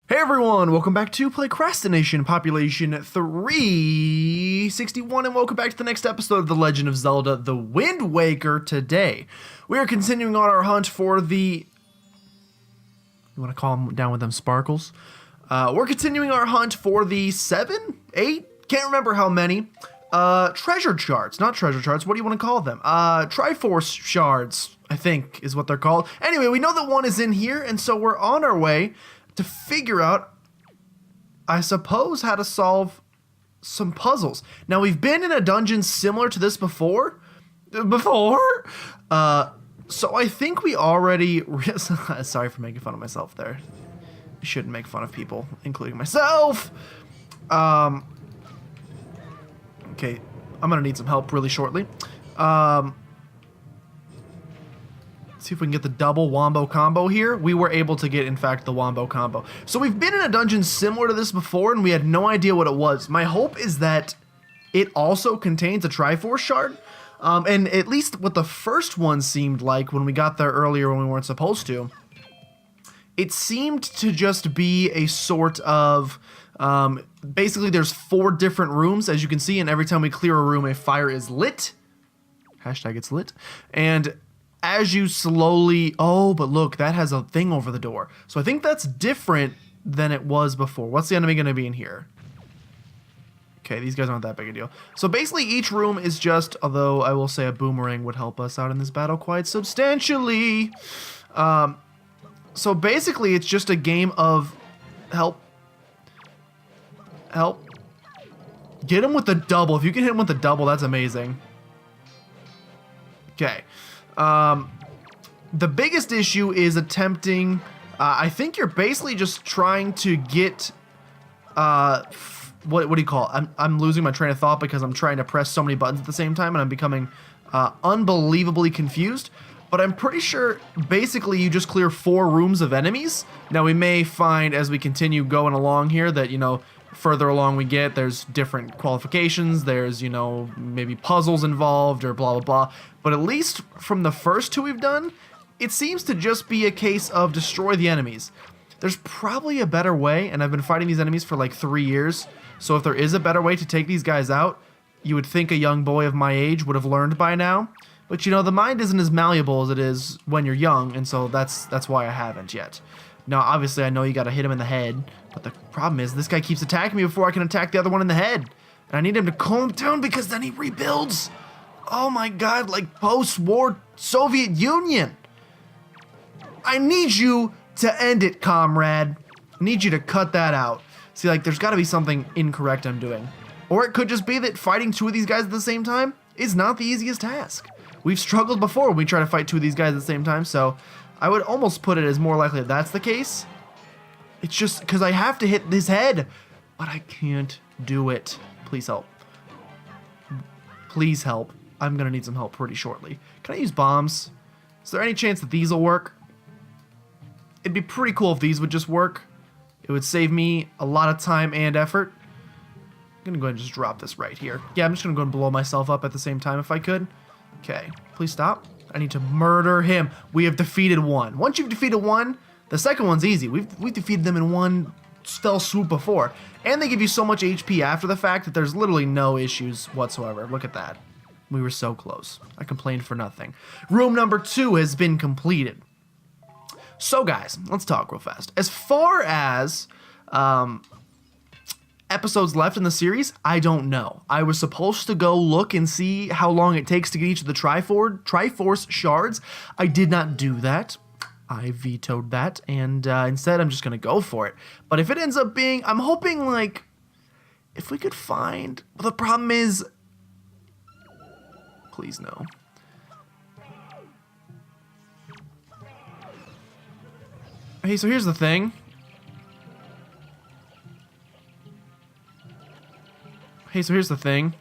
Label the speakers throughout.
Speaker 1: Hey everyone, welcome back to PlaycrastiNation Population 361, and welcome back to the next episode of The Legend of Zelda, The Wind Waker. Today, we are continuing on our hunt for the... You want to calm down with them sparkles? We're continuing our hunt for the 7, 8, can't remember how many, treasure charts, not treasure charts, what do you want to call them? Triforce Shards, I think is what they're called. Anyway, we know that one is in here, and so we're on our way to figure out, I suppose, how to solve some puzzles. Now, we've been in a dungeon similar to this before. So I think we already... Sorry for making fun of myself there. I shouldn't make fun of people, including myself. Okay, I'm gonna need some help really shortly. See if we can get the double wombo combo here. We were able to get, in fact, the wombo combo. So we've been in a dungeon similar to this before, and we had no idea what it was. My hope is that it also contains a Triforce Chart. And at least what the first one seemed like when we got there earlier when we weren't supposed to, it seemed to just be a sort of... basically, there's 4 different rooms, as you can see, and every time we clear a room, a fire is lit. Hashtag it's lit. And as you slowly... Oh, but look, that has a thing over the door. So I think that's different than it was before. What's the enemy going to be in here? Okay, these guys aren't that big a deal. So basically each room is just... Although I will say a boomerang would help us out in this battle quite substantially. So basically it's just a game of... Help. Get him with the double. If you can hit him with the double, that's amazing. Okay. The biggest issue is attempting, I think you're basically just trying to get, what do you call it? I'm losing my train of thought because I'm trying to press so many buttons at the same time and I'm becoming, unbelievably confused. But I'm pretty sure basically you just clear 4 rooms of enemies. Now we may find as we continue going along here that, you know, further along we get, there's different qualifications, there's, you know, maybe puzzles involved or blah, blah, blah. But at least from the first 2 we've done, it seems to just be a case of destroy the enemies. There's probably a better way, and I've been fighting these enemies for like 3 years, so if there is a better way to take these guys out, you would think a young boy of my age would have learned by now. But, you know, the mind isn't as malleable as it is when you're young, and so that's why I haven't yet. Now, obviously, I know you gotta hit him in the head, but the problem is this guy keeps attacking me before I can attack the other one in the head. And I need him to calm down because then he rebuilds. Oh my god, like post-war Soviet Union. I need you to end it, comrade. I need you to cut that out. See, like, there's gotta be something incorrect I'm doing. Or it could just be that fighting 2 of these guys at the same time is not the easiest task. We've struggled before when we try to fight 2 of these guys at the same time, so I would almost put it as more likely that that's the case. It's just because I have to hit his head, but I can't do it. Please help. Please help. I'm gonna need some help pretty shortly. Can I use bombs? Is there any chance that these will work? It'd be pretty cool if these would just work. It would save me a lot of time and effort. I'm gonna go ahead and just drop this right here. Yeah, I'm just gonna go and blow myself up at the same time if I could. Okay, please stop. I need to murder him. We have defeated 1. Once you've defeated 1, the second one's easy. We've defeated them in 1 spell swoop before. And they give you so much HP after the fact that there's literally no issues whatsoever. Look at that. We were so close. I complained for nothing. Room number 2 has been completed. So guys, let's talk real fast. As far as episodes left in the series, I don't know. I was supposed to go look and see how long it takes to get each of the Triforce Shards. I did not do that. I vetoed that, and instead I'm just gonna go for it. But if it ends up being, I'm hoping, like, if we could find... Well, the problem is... Please no. Hey, so here's the thing. Hey, so here's the thing.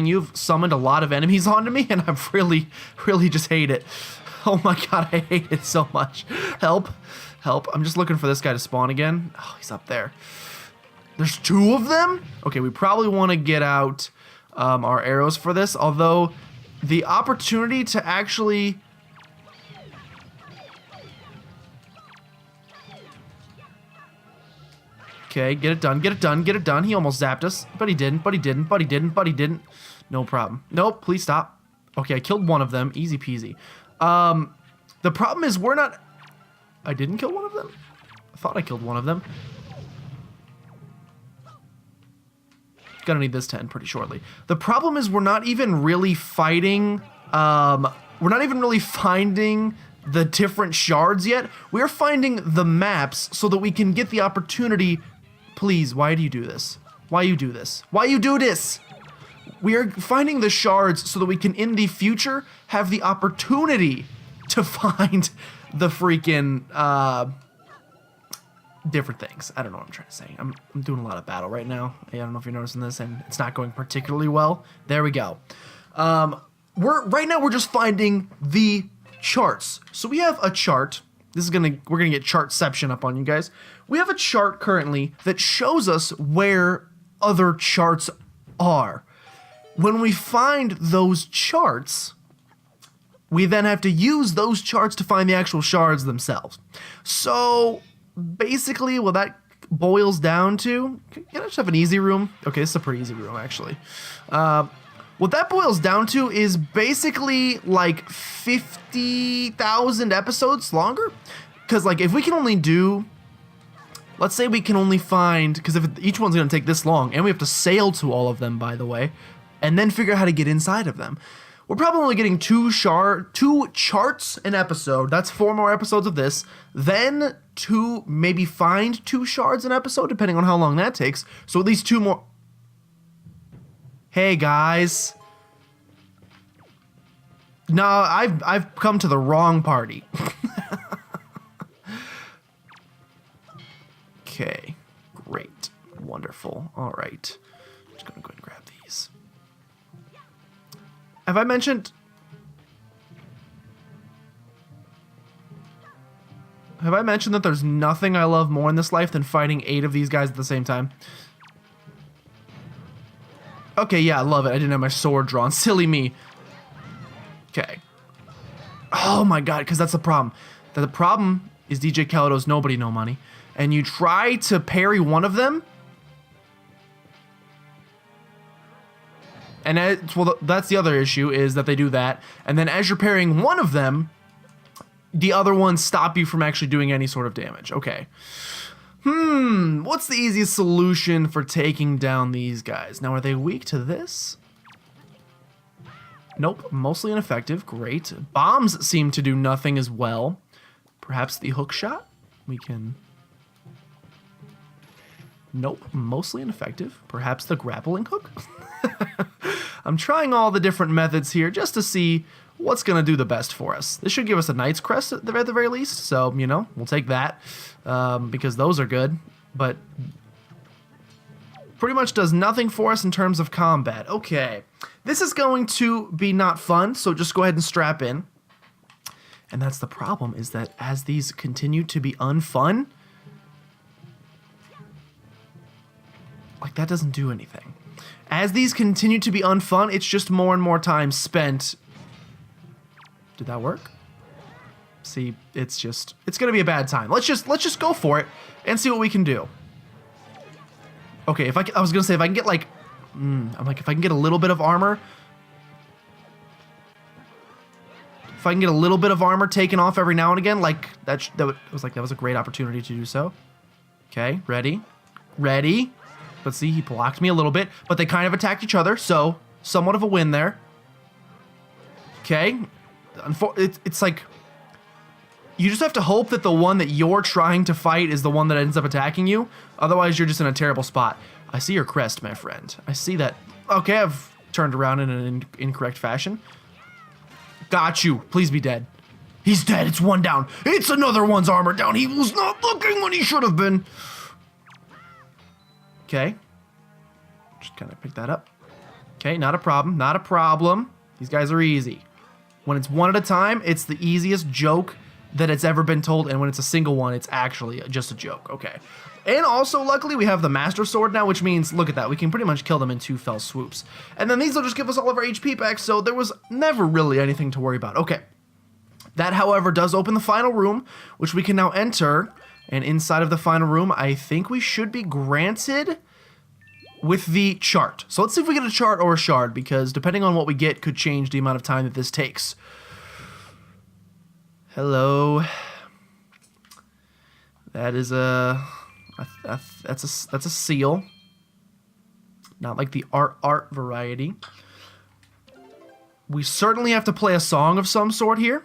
Speaker 1: You've summoned a lot of enemies onto me, and I really just hate it. Oh my god, I hate it so much. Help. I'm just looking for this guy to spawn again. Oh, he's up there. There's 2 of them? Okay, we probably want to get out our arrows for this, although the opportunity to actually Okay, get it done, get it done, get it done. He almost zapped us, but he didn't, but he didn't, but he didn't, but he didn't. No problem. Nope, please stop. Okay, I killed one of them. Easy peasy. The problem is we're not... I didn't kill one of them? I thought I killed one of them. Gonna need this 10 pretty shortly. The problem is we're not even really fighting... we're not even really finding the different shards yet. We're finding the maps so that we can get the opportunity... Please, why do you do this? Why you do this? Why you do this? We are finding the shards so that we can, in the future, have the opportunity to find the freaking, different things. I don't know what I'm trying to say. I'm doing a lot of battle right now. I don't know if you're noticing this, and it's not going particularly well. There we go. Right now we're just finding the charts. So we have a chart. We're gonna get chartception up on you guys. We have a chart currently that shows us where other charts are. When we find those charts, we then have to use those charts to find the actual shards themselves. So basically what that boils down to, can I just have an easy room? Okay, this is a pretty easy room actually. What that boils down to is basically like 50,000 episodes longer. Because like if we can only do, let's say we can only find, because if each one's going to take this long, and we have to sail to all of them, by the way, and then figure out how to get inside of them. We're probably only getting two charts an episode. That's 4 more episodes of this. Then maybe find 2 shards an episode, depending on how long that takes. So at least 2 more. Hey guys. No, I've come to the wrong party. Okay, great, wonderful. All right, I'm just gonna go ahead and grab these. Have I mentioned that there's nothing I love more in this life than fighting 8 of these guys at the same time? Okay, yeah, I love it. I didn't have my sword drawn. Silly me. Okay. Oh my god, because that's the problem. The problem is DJ Kalado's Nobody No Money. And you try to parry one of them. And well, that's the other issue, is that they do that. And then as you're parrying one of them, the other ones stop you from actually doing any sort of damage. Okay. What's the easiest solution for taking down these guys? Now, are they weak to this? Nope, mostly ineffective. Great. Bombs seem to do nothing as well. Perhaps the hook shot? We can... Nope, mostly ineffective. Perhaps the grappling hook? I'm trying all the different methods here just to see what's going to do the best for us. This should give us a Knight's Crest at the very least, so, you know, we'll take that because those are good, but pretty much does nothing for us in terms of combat. Okay, this is going to be not fun, so just go ahead and strap in. And that's the problem, is that as these continue to be unfun, like, that doesn't do anything. As these continue to be unfun, it's just more and more time spent. Did that work? See, it's gonna be a bad time. Let's just go for it and see what we can do. Okay, I was gonna say if I can get like, if I can get a little bit of armor. If I can get a little bit of armor taken off every now and again, like that was a great opportunity to do so. Okay, ready. But see, he blocked me a little bit, but they kind of attacked each other, so somewhat of a win there. Okay, it's like you just have to hope that the one that you're trying to fight is the one that ends up attacking you. Otherwise, you're just in a terrible spot. I see your crest, my friend. I see that. Okay, I've turned around in an incorrect fashion. Got you. Please be dead. He's dead. It's 1 down. It's another one's armor down. He was not looking when he should have been. Okay. Just kind of pick that up. Okay, not a problem. Not a problem. These guys are easy. When it's one at a time, it's the easiest joke that it's ever been told. And when it's a single one, it's actually just a joke. Okay. And also, luckily, we have the Master Sword now, which means, look at that, we can pretty much kill them in 2 fell swoops. And then these will just give us all of our HP back, so there was never really anything to worry about. Okay. That, however, does open the final room, which we can now enter. And inside of the final room, I think we should be granted with the chart. So let's see if we get a chart or a shard, because depending on what we get could change the amount of time that this takes. Hello. That is that's a seal. Not like the art variety. We certainly have to play a song of some sort here.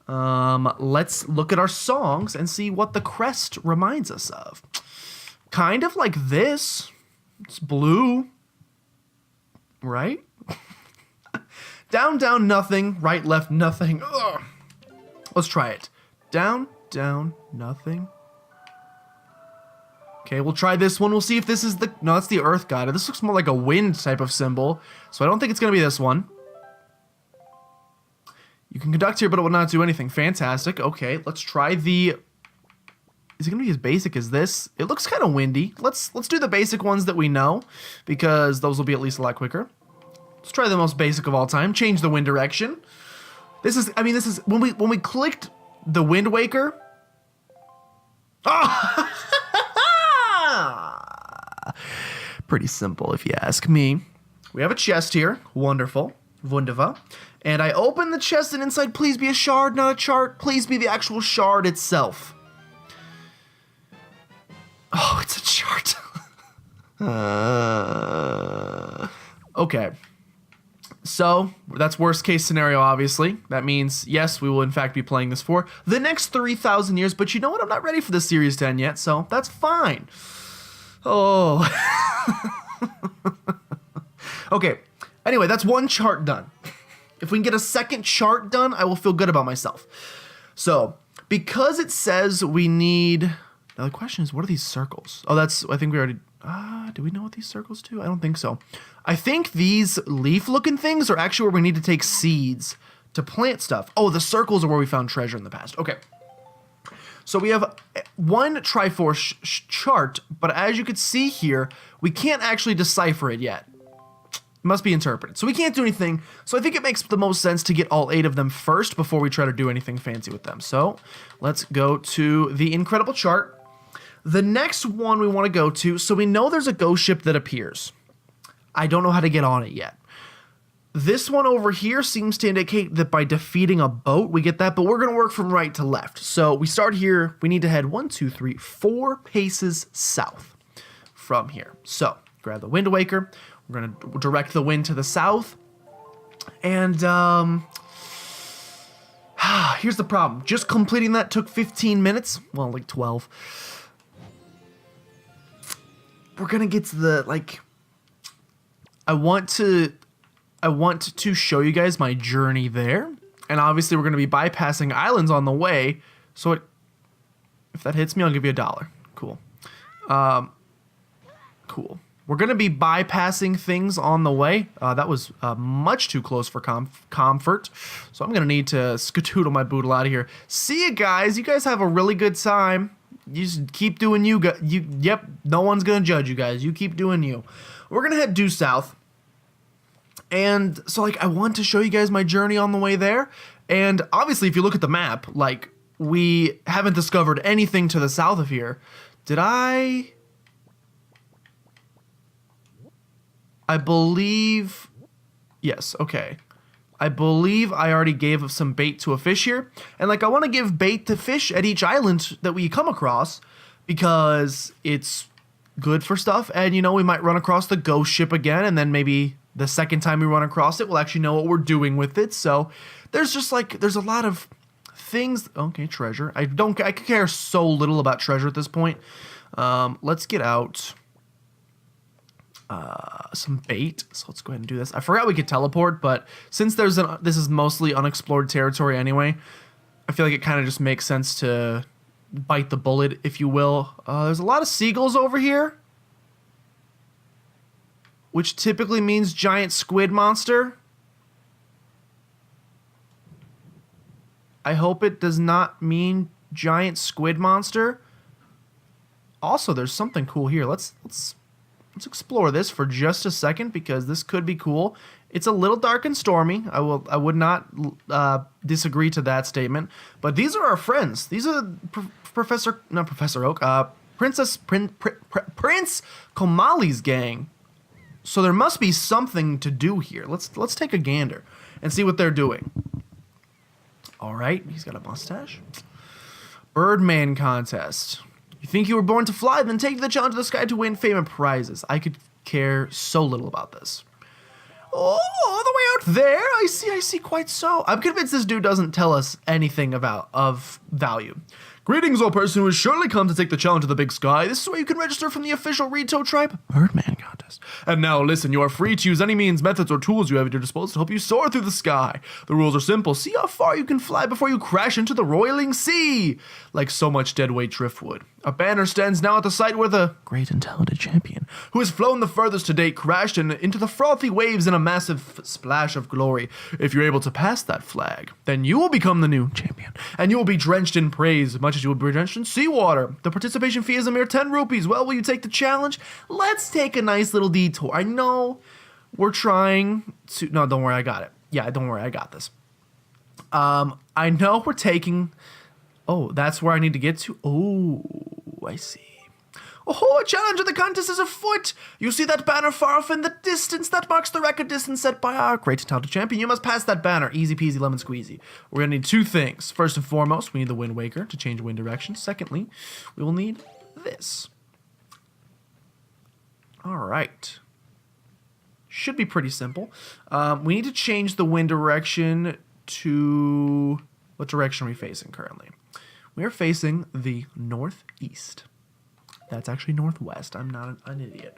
Speaker 1: Let's look at our songs and see what the crest reminds us of. Kind of like this. It's blue. Right? Down, down, nothing. Right, left, nothing. Ugh. Let's try it. Down, down, nothing. Okay, we'll try this one. We'll see if this is the... No, that's the earth god. This looks more like a wind type of symbol, so I don't think it's going to be this one. You can conduct here, but it will not do anything. Fantastic. Okay, let's try the... Is it going to be as basic as this? It looks kind of windy. Let's do the basic ones that we know, because those will be at least a lot quicker. Let's try the most basic of all time. Change the wind direction. This is... I mean, this is... When we clicked the Wind Waker... Oh! Pretty simple, if you ask me. We have a chest here. Wonderful. Wunderbar. And I open the chest, and inside, please be a shard, not a chart. Please be the actual shard itself. Oh, it's a chart. Okay. So, that's worst case scenario, obviously. That means, yes, we will in fact be playing this for the next 3,000 years. But you know what? I'm not ready for the Series 10 yet, so that's fine. Oh. Okay. Anyway, that's one chart done. If we can get a second chart done, I will feel good about myself. So, because it says we need... Now the question is, what are these circles? Oh, that's... I think we already... do we know what these circles do? I don't think so. I think these leaf-looking things are actually where we need to take seeds to plant stuff. Oh, the circles are where we found treasure in the past. Okay. So we have one Triforce chart, but as you can see here, we can't actually decipher it yet. It must be interpreted. So we can't do anything. So I think it makes the most sense to get all 8 of them first before we try to do anything fancy with them. So let's go to the incredible chart. The next one we want to go to, so we know there's a ghost ship that appears. I don't know how to get on it yet. This one over here seems to indicate that by defeating a boat, we get that, but we're going to work from right to left. So we start here. We need to head 1, 2, 3, 4 paces south from here. So grab the Wind Waker. We're going to direct the wind to the south. And here's the problem. Just completing that took 15 minutes. Well, like 12. We're going to get to the, like... I want to show you guys my journey there. And obviously we're going to be bypassing islands on the way. So if that hits me, I'll give you $1. Cool. Cool. We're going to be bypassing things on the way. That was much too close for comfort. So I'm going to need to skedoodle my boodle out of here. See you guys. You guys have a really good time. You just keep doing you. Yep, no one's going to judge you guys. You keep doing you. We're going to head due south. And so, like, I want to show you guys my journey on the way there. And obviously, if you look at the map, like, we haven't discovered anything to the south of here. Did I believe... Yes, okay. I believe I already gave some bait to a fish here. And, like, I want to give bait to fish at each island that we come across because it's good for stuff. And, you know, we might run across the ghost ship again, and then maybe the second time we run across it, we'll actually know what we're doing with it. So there's just, like, there's a lot of things. Okay, treasure. I care so little about treasure at this point. Let's get out some bait. So let's go ahead and do this. I forgot we could teleport, but since this is mostly unexplored territory anyway, I feel like it kind of just makes sense to bite the bullet, if you will. There's a lot of seagulls over here, which typically means giant squid monster. I hope it does not mean giant squid monster. Also, there's something cool here. Let's explore this for just a second because this could be cool. It's a little dark and stormy. I would not disagree to that statement. But these are our friends. These are Professor Oak, Prince Komali's gang. So there must be something to do here. Let's take a gander and see what they're doing. All right, he's got a mustache. Birdman contest. You think you were born to fly? Then take the challenge of the sky to win fame and prizes. I could care so little about this. Oh, all the way out there? I see, quite so. I'm convinced this dude doesn't tell us anything of value. Greetings, all person who has surely come to take the challenge of the big sky. This is where you can register from the official Rito Tribe Birdman contest. And now listen, you are free to use any means, methods, or tools you have at your disposal to help you soar through the sky. The rules are simple. See how far you can fly before you crash into the roiling sea. Like so much deadweight driftwood. A banner stands now at the site where the great and talented champion, who has flown the furthest to date, crashed into the frothy waves in a massive splash of glory. If you're able to pass that flag, then you will become the new champion, and you will be drenched in praise, much as you will be drenched in seawater. The participation fee is a mere 10 rupees. Well, will you take the challenge? Let's take a nice little detour. I know we're trying to... No, don't worry, I got it. Yeah, don't worry, I got this. I know we're taking... Oh, that's where I need to get to? Oh, I see. Oh, a challenge of the contest is afoot! You see that banner far off in the distance? That marks the record distance set by our great and talented champion. You must pass that banner. Easy peasy lemon squeezy. We're going to need two things. First and foremost, we need the Wind Waker to change wind direction. Secondly, we will need this. All right. Should be pretty simple. We need to change the wind direction to... What direction are we facing currently? We are facing the northeast. That's actually northwest. I'm not an idiot.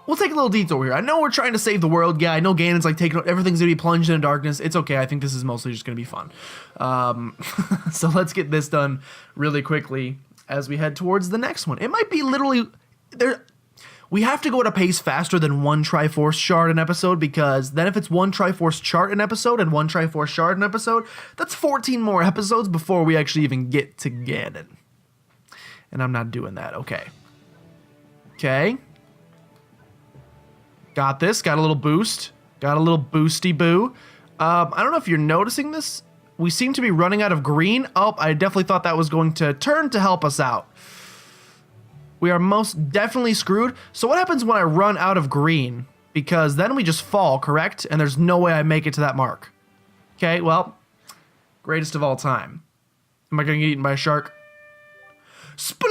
Speaker 1: We'll take a little detour here. I know we're trying to save the world. Yeah, I know Ganon's like taking... Everything's going to be plunged into darkness. It's okay. I think this is mostly just going to be fun. So let's get this done really quickly as we head towards the next one. It might be literally... We have to go at a pace faster than one Triforce Shard an episode, because then if it's one Triforce Chart an episode and one Triforce Shard an episode, that's 14 more episodes before we actually even get to Ganon. And I'm not doing that. Okay. Okay. Got this. Got a little boost. Got a little boosty boo. I don't know if you're noticing this. We seem to be running out of green. Oh, I definitely thought that was going to turn to help us out. We are most definitely screwed. So what happens when I run out of green? Because then we just fall, correct? And there's no way I make it to that mark. Okay, well, greatest of all time. Am I going to get eaten by a shark? Sploosh.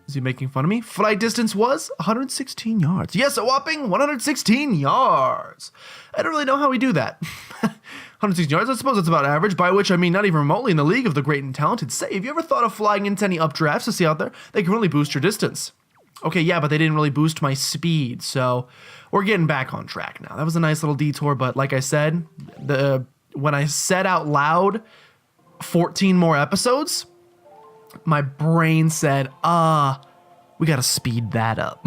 Speaker 1: Is he making fun of me? Flight distance was 116 yards. Yes, a whopping 116 yards. I don't really know how we do that. 116 yards, I suppose that's about average, by which I mean not even remotely in the league of the great and talented. Say, have you ever thought of flying into any updrafts to see out there? They can really boost your distance. Okay, yeah, but they didn't really boost my speed, so we're getting back on track now. That was a nice little detour, but like I said, when I said out loud 14 more episodes, my brain said, we gotta speed that up.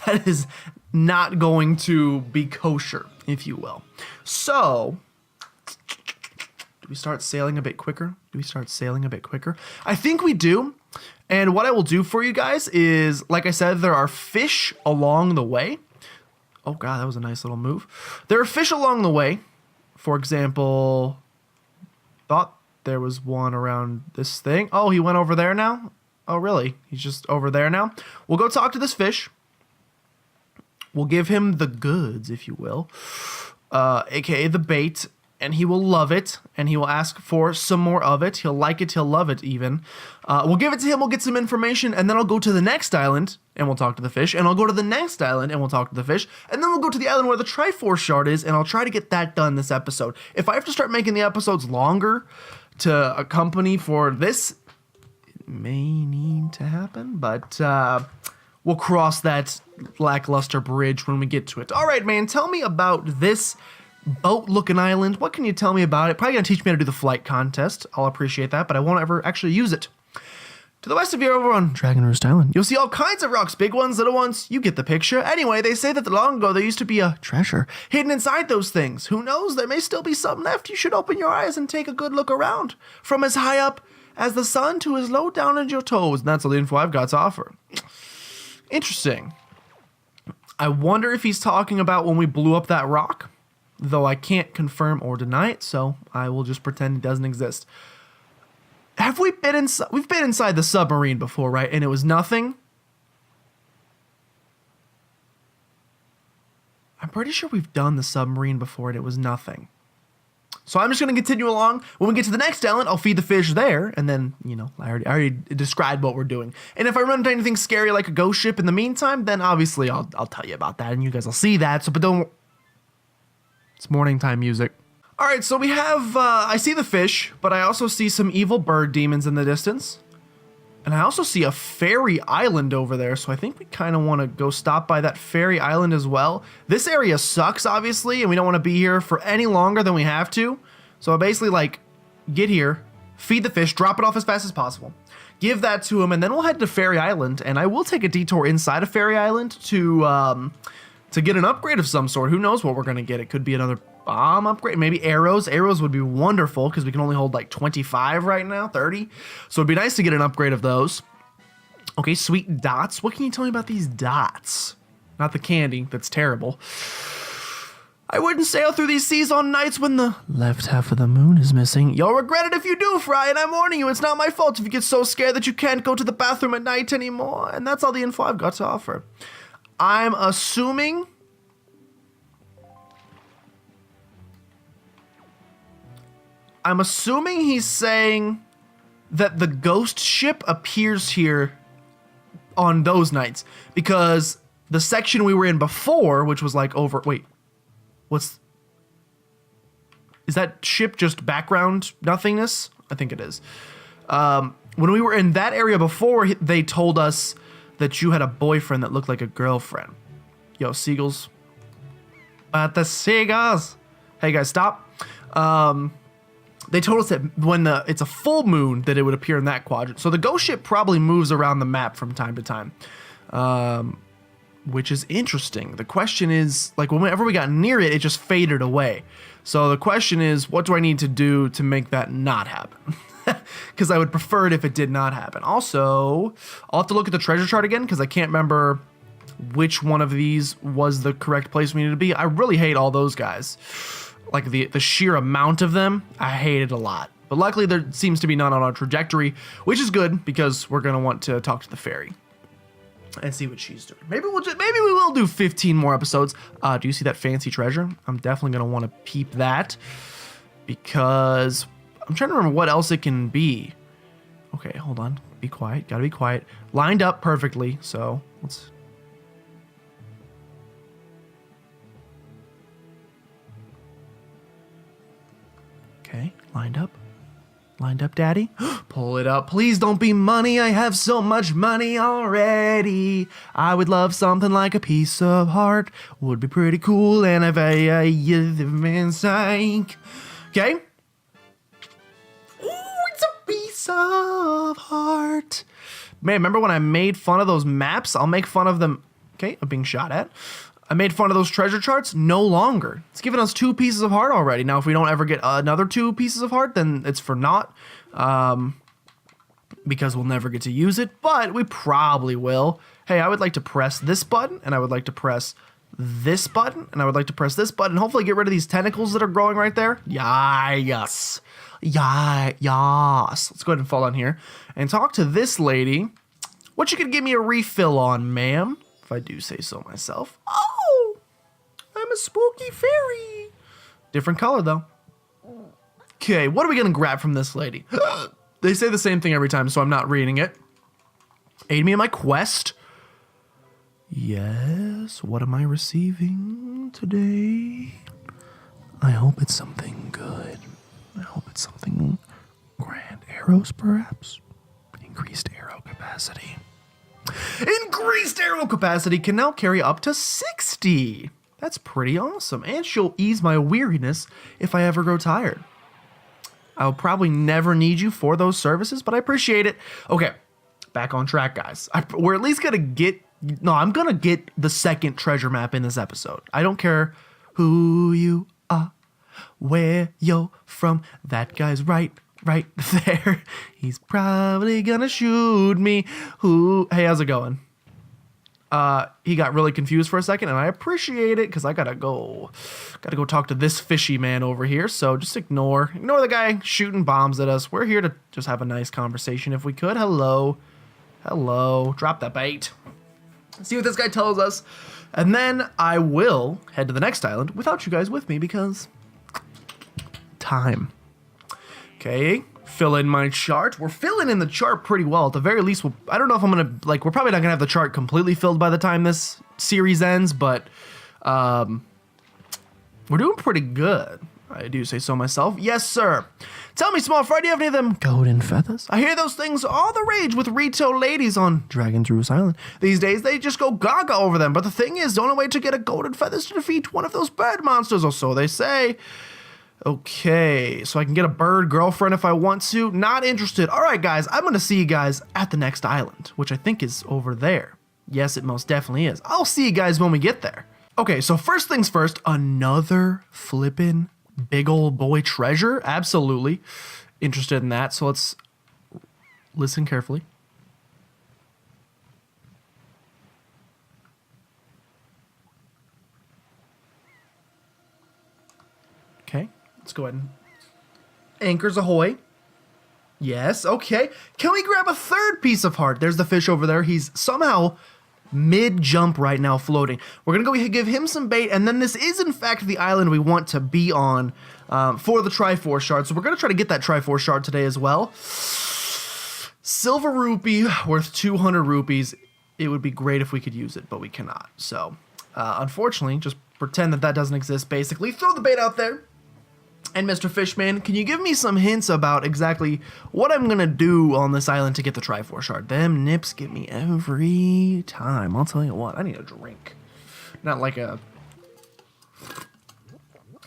Speaker 1: That is not going to be kosher, if you will. So, do we start sailing a bit quicker? I think we do. And what I will do for you guys is, like I said, there are fish along the way. Oh god, that was a nice little move. There are fish along the way. For example, thought there was one around this thing. Oh, he went over there now? Oh, really? He's just over there now? We'll go talk to this fish. We'll give him the goods, if you will. AKA the bait. And he will love it. And he will ask for some more of it. He'll like it. He'll love it, even. We'll give it to him. We'll get some information. And then I'll go to the next island. And we'll talk to the fish. And I'll go to the next island. And we'll talk to the fish. And then we'll go to the island where the Triforce Chart is. And I'll try to get that done this episode. If I have to start making the episodes longer to accompany for this, it may need to happen. But we'll cross that lackluster bridge when we get to it. All right, man. Tell me about this boat-looking island. What can you tell me about it? Probably gonna teach me how to do the flight contest. I'll appreciate that, but I won't ever actually use it. To the west of you, over on Dragon Roost Island, you'll see all kinds of rocks, big ones, little ones. You get the picture. Anyway, they say that long ago there used to be a treasure hidden inside those things. Who knows? There may still be some left. You should open your eyes and take a good look around. From as high up as the sun to as low down at your toes. And that's all the info I've got to offer. Interesting. I wonder if he's talking about when we blew up that rock. though I can't confirm or deny it, so I will just pretend it doesn't exist. Have we been inside? We've been inside the submarine before, right? And it was nothing? I'm pretty sure we've done the submarine before and it was nothing. So I'm just going to continue along. When we get to the next island, I'll feed the fish there. And then, you know, I already described what we're doing. And if I run into anything scary like a ghost ship in the meantime, then obviously I'll tell you about that. And you guys will see that. So, but don't... It's morning time music. All right, so we have... I see the fish, but I also see some evil bird demons in the distance. And I also see a fairy island over there, so I think we kind of want to go stop by that fairy island as well. This area sucks, obviously, and we don't want to be here for any longer than we have to. So I basically, like, get here, feed the fish, drop it off as fast as possible, give that to him, and then we'll head to Fairy Island. And I will take a detour inside of Fairy Island to get an upgrade of some sort. Who knows what we're going to get? It could be another bomb upgrade, maybe arrows. Arrows would be wonderful because we can only hold like 25 right now, 30. So it'd be nice to get an upgrade of those. Okay, sweet dots. What can you tell me about these dots? Not the candy, that's terrible. I wouldn't sail through these seas on nights when the left half of the moon is missing. You'll regret it if you do, Fry, and I'm warning you, it's not my fault if you get so scared that you can't go to the bathroom at night anymore. And that's all the info I've got to offer. I'm assuming... he's saying that the ghost ship appears here on those nights because the section we were in before, which was like over, wait, is that ship just background nothingness? I think it is. When we were in that area before, they told us that you had a boyfriend that looked like a girlfriend. Yo, seagulls. But the seagulls. Hey guys, stop. They told us that when it's a full moon that it would appear in that quadrant. So the ghost ship probably moves around the map from time to time, which is interesting. The question is, like, whenever we got near it, it just faded away. So the question is, what do I need to do to make that not happen? Because I would prefer it if it did not happen. Also, I'll have to look at the treasure chart again because I can't remember which one of these was the correct place we needed to be. I really hate all those guys. Like the sheer amount of them, I hate it a lot. But luckily there seems to be none on our trajectory, which is good because we're gonna want to talk to the fairy and see what she's doing. Maybe we will do 15 more episodes. Do you see that fancy treasure? I'm definitely gonna want to peep that because I'm trying to remember what else it can be. Okay, hold on. Be quiet. Gotta be quiet. Lined up perfectly. So let's. Okay, lined up. Lined up, Daddy. Pull it up. Please don't be money. I have so much money already. I would love something like a piece of heart. Would be pretty cool. And if I inside. Okay. Ooh, it's a piece of heart. Man, remember when I made fun of those maps? I'll make fun of them. Okay, I'm being shot at. I made fun of those treasure charts. No longer. It's given us 2 pieces of heart already. Now, if we don't ever get another 2 pieces of heart, then it's for naught. Because we'll never get to use it, but we probably will. Hey, I would like to press this button, and I would like to press this button, and I would like to press this button. Hopefully get rid of these tentacles that are growing right there. Yes. Yes. Let's go ahead and fall down here and talk to this lady. What you could give me a refill on, ma'am? If I do say so myself. Oh, I'm a spooky fairy. Different color, though. Okay, what are we going to grab from this lady? They say the same thing every time, so I'm not reading it. Aid me in my quest. Yes, what am I receiving today? I hope it's something good. I hope it's something grand. Arrows, perhaps? Increased arrow capacity. Increased arrow capacity can now carry up to 60. That's pretty awesome. And she'll ease my weariness if I ever grow tired. I'll probably never need you for those services, but I appreciate it. Okay, back on track, guys. We're at least going to get... No, I'm going to get the second treasure map in this episode. I don't care who you are, where you're from. That guy's right there. He's probably gonna shoot me. Hey, how's it going? he got really confused for a second, and I appreciate it because I gotta go talk to this fishy man over here. So just ignore the guy shooting bombs at us. We're here to just have a nice conversation if we could. Hello, drop that bait. See what this guy tells us, and then I will head to the next island without you guys with me because time. Okay. Fill in my chart. We're filling in the chart pretty well. At the very least, I don't know if I'm gonna we're probably not gonna have the chart completely filled by the time this series ends, but we're doing pretty good. I do say so myself. Yes, sir. Tell me, small fry, do you have any of them golden feathers? I hear those things all the rage with retail ladies on Dragon's Roost Island. These days, they just go gaga over them. But the thing is, the only way to get a golden feather is to defeat one of those bird monsters, or so they say. Okay, so I can get a bird girlfriend if I want to. Not interested. All right, guys, I'm going to see you guys at the next island, which I think is over there. Yes, it most definitely is. I'll see you guys when we get there. Okay, so first things first, another flippin' big old boy treasure. Absolutely interested in that. So let's listen carefully. Okay. Let's go ahead and anchors ahoy. Yes, okay. Can we grab a third piece of heart? There's the fish over there. He's somehow mid-jump right now floating. We're going to go give him some bait, and then this is, in fact, the island we want to be on for the Triforce Chart. So we're going to try to get that Triforce Chart today as well. Silver rupee worth 200 rupees. It would be great if we could use it, but we cannot. So, unfortunately, just pretend that doesn't exist, basically. Throw the bait out there. And Mr. Fishman, can you give me some hints about exactly what I'm going to do on this island to get the Triforce Chart? Them nips get me every time. I'll tell you what, I need a drink. Not like a...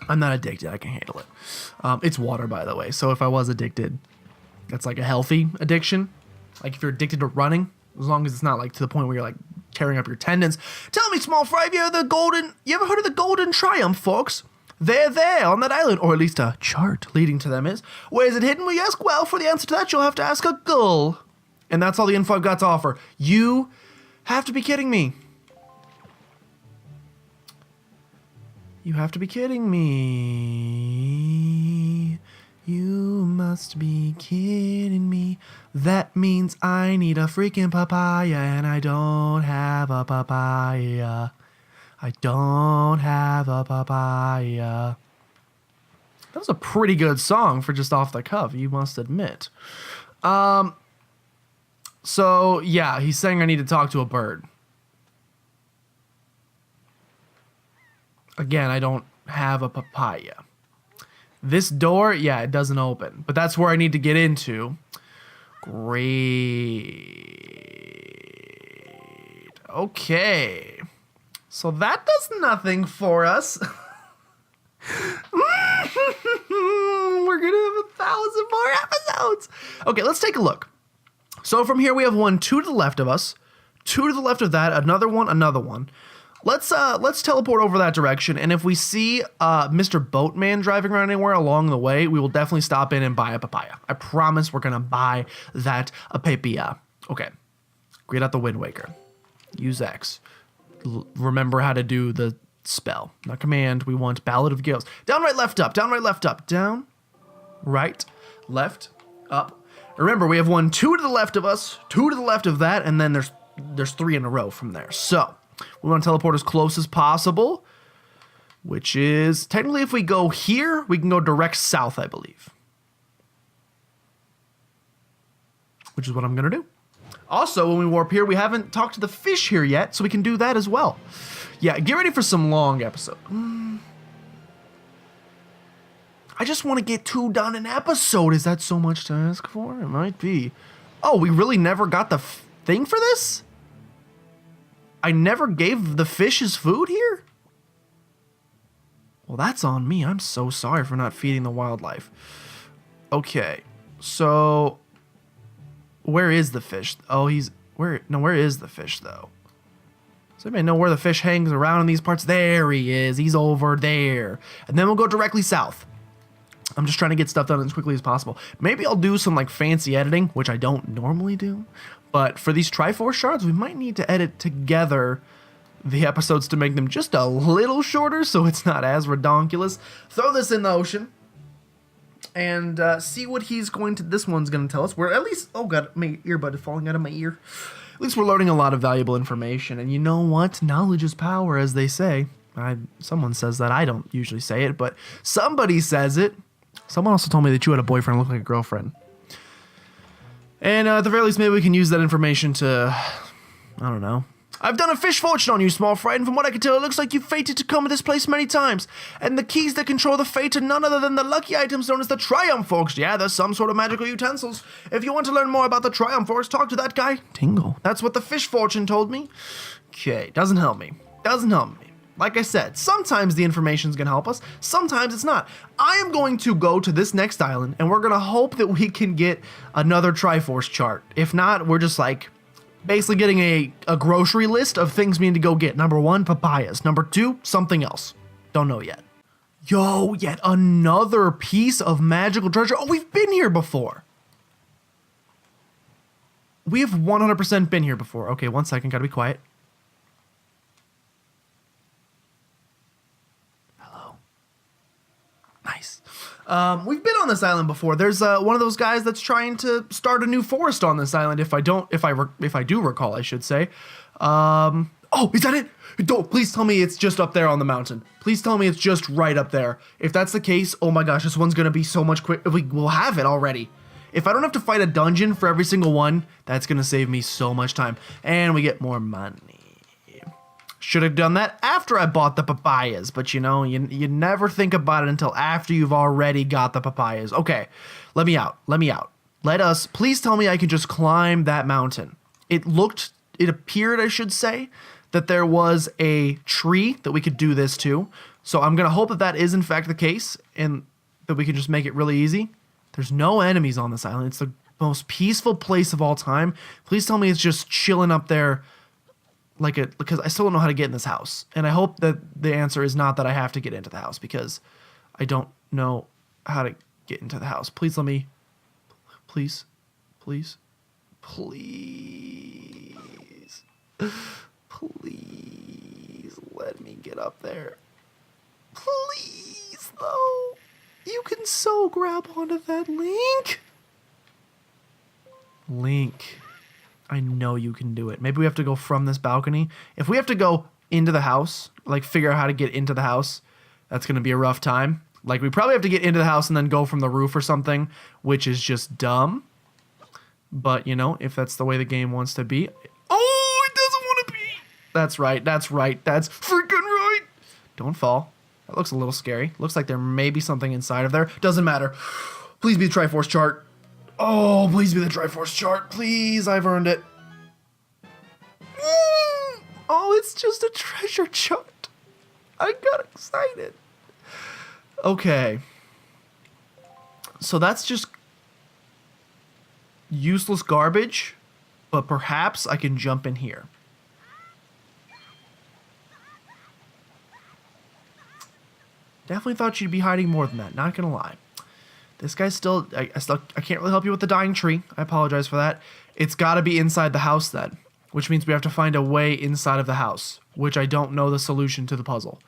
Speaker 1: I'm not addicted, I can handle it. It's water, by the way, so if I was addicted, that's like a healthy addiction. Like if you're addicted to running, as long as it's not like to the point where you're like tearing up your tendons. Tell me, small fry, you ever heard of the Golden Triumph, folks? They're there on that island, or at least a chart leading to them is. Where is it hidden, we ask? Well, for the answer to that, you'll have to ask a gull. And that's all the info I've got to offer. You have to be kidding me. You have to be kidding me. You must be kidding me. That means I need a freaking papaya, and I don't have a papaya. I don't have a papaya. That was a pretty good song for just off the cuff, you must admit. So, yeah, he's saying I need to talk to a bird. Again, I don't have a papaya. This door, yeah, it doesn't open. But that's where I need to get into. Great. Okay. So that does nothing for us. We're gonna have 1,000 more episodes. Okay, let's take a look. So from here we have 2 to the left of us, 2 to the left of that, another one. Let's teleport over that direction, and if we see Mr. Boatman driving around anywhere along the way, we will definitely stop in and buy a papaya. I promise we're gonna buy that papaya. Okay, get out the Wind Waker. Use X. Remember how to do the spell, not command. We want Ballad of Gales. Down, right, left, up. Down, right, left, up. Down, right, left, up. Remember, we have 2 to the left of us, 2 to the left of that, and then there's 3 in a row from there. So we want to teleport as close as possible, which is technically if we go here, we can go direct south, I believe. Which is what I'm going to do. Also, when we warp here, we haven't talked to the fish here yet, so we can do that as well. Yeah, get ready for some long episode. I just want to get 2 done an episode. Is that so much to ask for? It might be. Oh, we really never got the thing for this? I never gave the fish his food here? Well, that's on me. I'm so sorry for not feeding the wildlife. Okay, so... where is the fish? Oh, where is the fish, though? Does anybody know where the fish hangs around in these parts? There he is. He's over there. And then we'll go directly south. I'm just trying to get stuff done as quickly as possible. Maybe I'll do some like fancy editing, which I don't normally do. But for these Triforce Shards, we might need to edit together the episodes to make them just a little shorter so it's not as redonkulous. Throw this in the ocean and see what this one's going to tell us. We're at least, oh god, my earbud is falling out of my ear. At least we're learning a lot of valuable information. And you know what? Knowledge is power, as they say. Someone says that. I don't usually say it, but somebody says it. Someone also told me that you had a boyfriend look like a girlfriend. And at the very least, maybe we can use that information to, I don't know. I've done a fish fortune on you, small fry, and from what I can tell, it looks like you've fated to come to this place many times. And the keys that control the fate are none other than the lucky items known as the Triumph Forks. Yeah, there's some sort of magical utensils. If you want to learn more about the Triumph Forks, talk to that guy, Tingle. That's what the fish fortune told me. Okay, doesn't help me. Doesn't help me. Like I said, sometimes the information's gonna help us, sometimes it's not. I am going to go to this next island, and we're gonna hope that we can get another Triforce Chart. If not, we're just like basically getting a grocery list of things we need to go get. Number 1, papayas. Number 2, something else. Don't know yet. Yo, yet another piece of magical treasure. Oh, we've been here before. We have 100% been here before. Okay, 1 second, gotta be quiet. Nice. We've been on this island before. There's one of those guys that's trying to start a new forest on this island. If I do recall, I should say. Oh, is that it? Don't please tell me it's just up there on the mountain. Please tell me it's just right up there. If that's the case, oh my gosh, this one's gonna be so much quick. We'll have it already. If I don't have to fight a dungeon for every single one, that's gonna save me so much time, and we get more money. Should have done that after I bought the papayas, but you know, you never think about it until after you've already got the papayas. Okay, let me out. Please tell me I can just climb that mountain. It appeared, I should say, that there was a tree that we could do this to. So I'm gonna hope that that is in fact the case and that we can just make it really easy. There's no enemies on this island. It's the most peaceful place of all time. Please tell me it's just chilling up there because I still don't know how to get in this house. And I hope that the answer is not that I have to get into the house because I don't know how to get into the house. Please let me, please let me get up there. Please, though. You can so grab onto that Link. I know you can do it. Maybe we have to go from this balcony. If we have to go into the house, like figure out how to get into the house, that's going to be a rough time. Like we probably have to get into the house and then go from the roof or something, which is just dumb. But, you know, if that's the way the game wants to be. Oh, it doesn't want to be. That's right. That's freaking right. Don't fall. That looks a little scary. Looks like there may be something inside of there. Doesn't matter. Please be the Triforce Chart. Oh, please be the Triforce Chart. Please, I've earned it. Oh, it's just a treasure chart. I got excited. Okay. So that's just useless garbage, but perhaps I can jump in here. Definitely thought she'd be hiding more than that, not gonna lie. This guy's still, I can't really help you with the dying tree. I apologize for that. It's gotta be inside the house then, which means we have to find a way inside of the house, which I don't know the solution to the puzzle.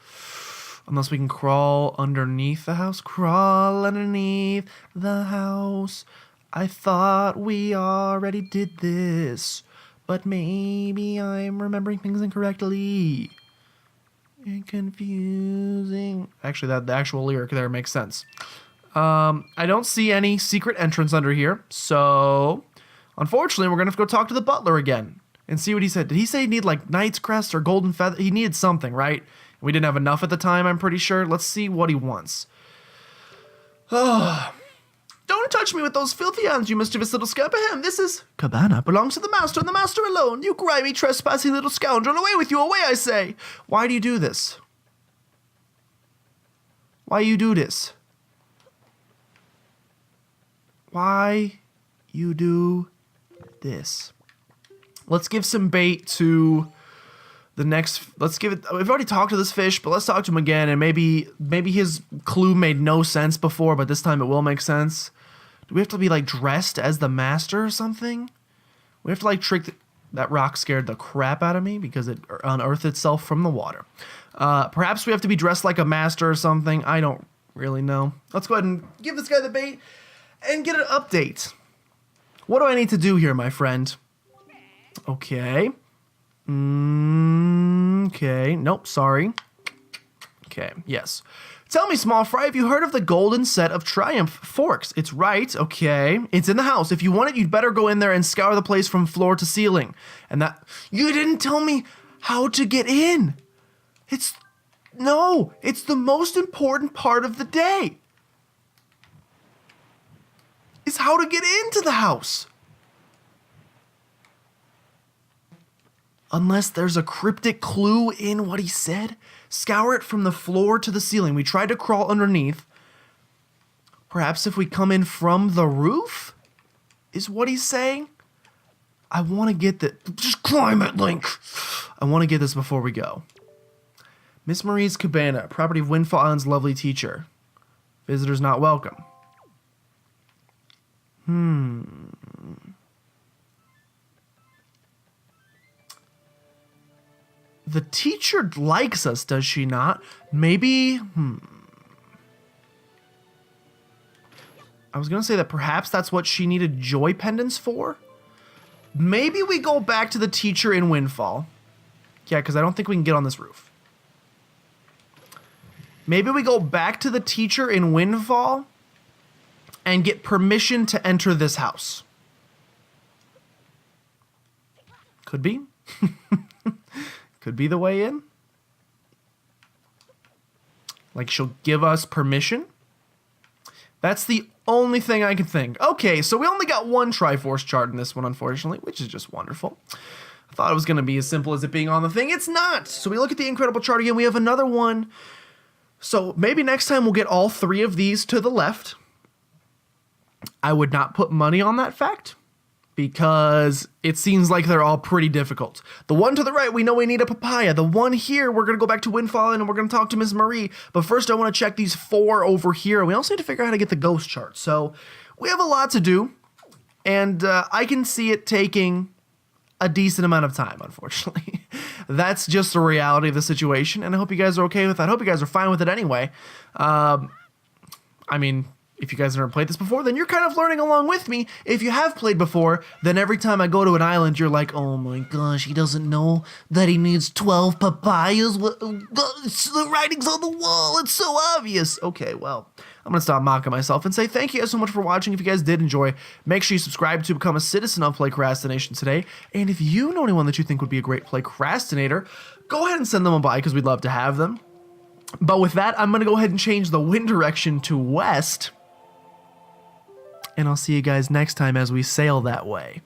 Speaker 1: Unless we can crawl underneath the house. Crawl underneath the house. I thought we already did this, but maybe I'm remembering things incorrectly. And confusing. Actually, the actual lyric there makes sense. I don't see any secret entrance under here, so unfortunately, we're gonna have to go talk to the butler again and see what he said. Did he say he needed like knight's crest or golden feather? He needed something, right? We didn't have enough at the time, I'm pretty sure. Let's see what he wants. Oh, don't touch me with those filthy hands, you mischievous little scamp. This is cabana belongs to the master and the master alone. You grimy, trespassing little scoundrel. Away with you, away, I say. Why do you do this? Why you do this? Why you do this? Let's give some bait to let's give it, we've already talked to this fish, but let's talk to him again, and maybe his clue made no sense before, but this time it will make sense. Do we have to be like dressed as the master or something? We have to like trick that rock scared the crap out of me because it unearthed itself from the water. Perhaps we have to be dressed like a master or something. I don't really know. Let's go ahead and give this guy the bait and get an update. What do I need to do here, my friend? Okay. Okay. Nope, sorry. Okay, yes. Tell me, small fry, have you heard of the golden set of Triumph forks? It's right, okay. It's in the house. If you want it, you'd better go in there and scour the place from floor to ceiling. And that... You didn't tell me how to get in. No, it's the most important part of the day. Is how to get into the house. Unless there's a cryptic clue in what he said. Scour it from the floor to the ceiling. We tried to crawl underneath. Perhaps if we come in from the roof? Is what he's saying? I want to get this. Just climb it, Link. I want to get this before we go. Miss Marie's Cabana, property of Windfall Island's lovely teacher. Visitors not welcome. The teacher likes us, does she not? Maybe, I was going to say that perhaps that's what she needed joy pendants for. Maybe we go back to the teacher in Windfall. Yeah, because I don't think we can get on this roof. Maybe we go back to the teacher in Windfall and get permission to enter this house. Could be. Could be the way in. Like she'll give us permission. That's the only thing I can think. Okay, so we only got one Triforce chart in this one, unfortunately, which is just wonderful. I thought it was going to be as simple as it being on the thing. It's not. So we look at the incredible chart again. We have another one. So maybe next time we'll get all three of these to the left. I would not put money on that fact because it seems like they're all pretty difficult. The one to the right, we know we need a papaya. The one here, we're going to go back to Windfall and we're going to talk to Miss Marie. But first I want to check these four over here. We also need to figure out how to get the ghost chart. So we have a lot to do. And I can see it taking a decent amount of time, unfortunately. That's just the reality of the situation. And I hope you guys are okay with that. I hope you guys are fine with it anyway. I mean... If you guys have never played this before, then you're kind of learning along with me. If you have played before, then every time I go to an island, you're like, oh my gosh, he doesn't know that he needs 12 papayas. The writing's on the wall. It's so obvious. Okay, well, I'm going to stop mocking myself and say thank you guys so much for watching. If you guys did enjoy, make sure you subscribe to become a citizen of PlaycrastiNation today. And if you know anyone that you think would be a great Playcrastinator, go ahead and send them a by because we'd love to have them. But with that, I'm going to go ahead and change the wind direction to west. And I'll see you guys next time as we sail that way.